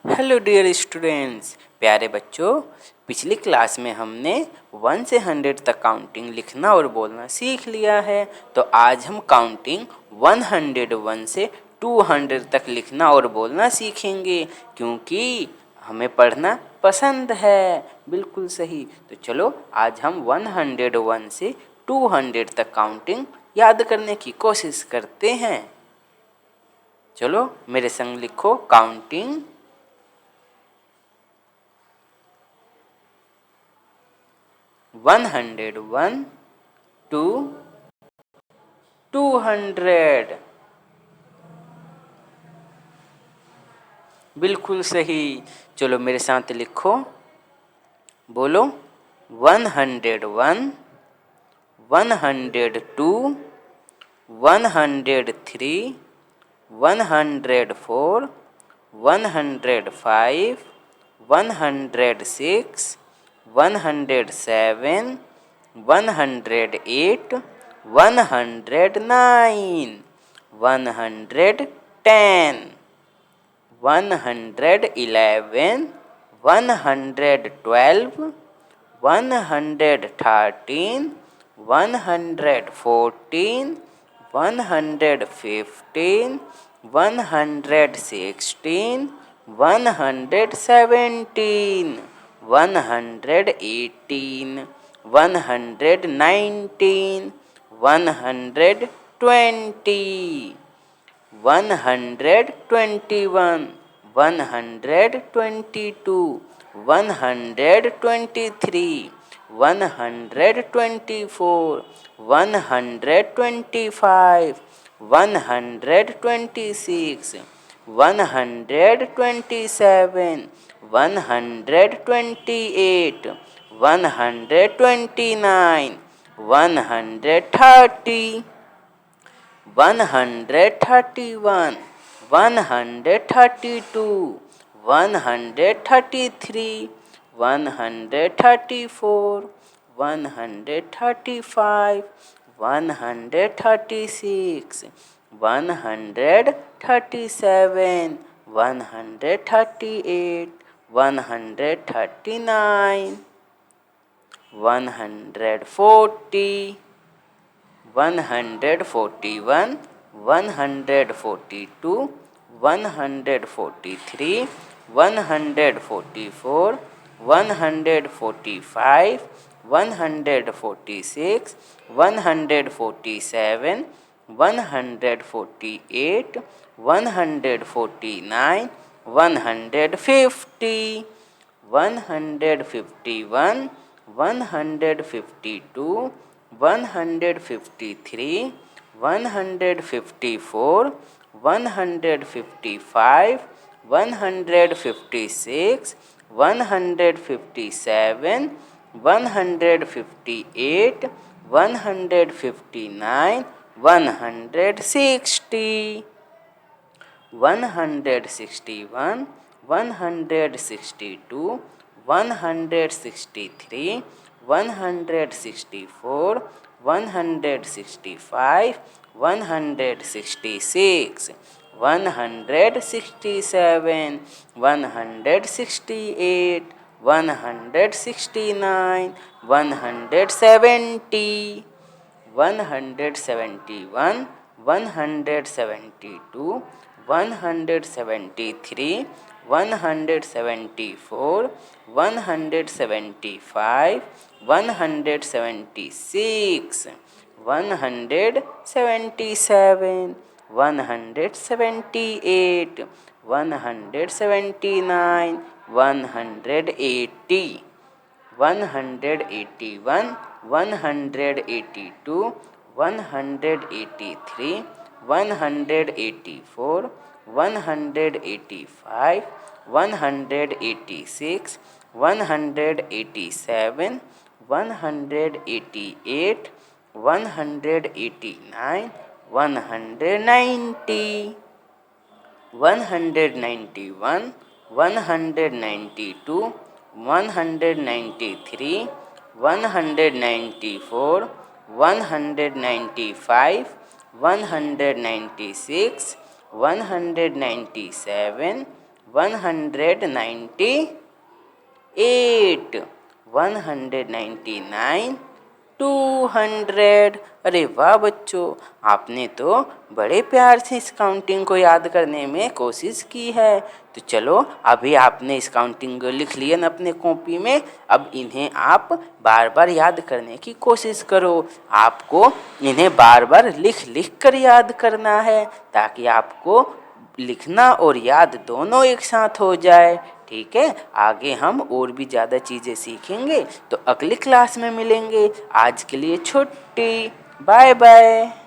Hello dear students, प्यारे बच्चों। पिछली क्लास में हमने 1 से 100 तक काउंटिंग लिखना और बोलना सीख लिया है। तो आज हम काउंटिंग 101 से 200 तक लिखना और बोलना सीखेंगे, क्योंकि हमें पढ़ना पसंद है। बिल्कुल सही। तो चलो आज हम 101 से 200 तक काउंटिंग याद करने की कोशिश करते हैं। चलो मेरे संग लिखो काउंटिंग 101 to 200। बिल्कुल सही। चलो मेरे साथ लिखो, बोलो 101, 102, 103, 104, 105, 106, 107, 108, 109, 110, 111, 112, 113, 114, 115, 116, 117, 118, 119, 120, 121, 122, 123, 124, 125, 126, 127, 128, 129, 130, 131, 132, 133, 134, 135, 136, 137, 138, 139, 140, 141, 142, 143, 144, 145, 146, 147, 148, 149, 150, 151, 152, 153, 154, 155, 156, 157, 158, 159, 160, 161, 162, 163, 164, 165, 166, 167, 168, 169, 170, 171, 172, 173, 174, 175, 176, 177, 178, 179, 180, 181, 182, 183, 184, 185, 186, 187, 188, 189, 190, 191, 192, 193, 194, 195, 196, 197, 198, 199, 200। अरे वाह बच्चों, आपने तो बड़े प्यार से इस काउंटिंग को याद करने में कोशिश की है। तो चलो, अभी आपने इस काउंटिंग को लिख लिया ना अपने कॉपी में, अब इन्हें आप बार बार याद करने की कोशिश करो। आपको इन्हें बार बार लिख लिख कर याद करना है, ताकि आपको लिखना और याद दोनों एक साथ हो जाए। ठीक है, आगे हम और भी ज़्यादा चीज़ें सीखेंगे, तो अगली क्लास में मिलेंगे। आज के लिए छुट्टी, बाय बाय।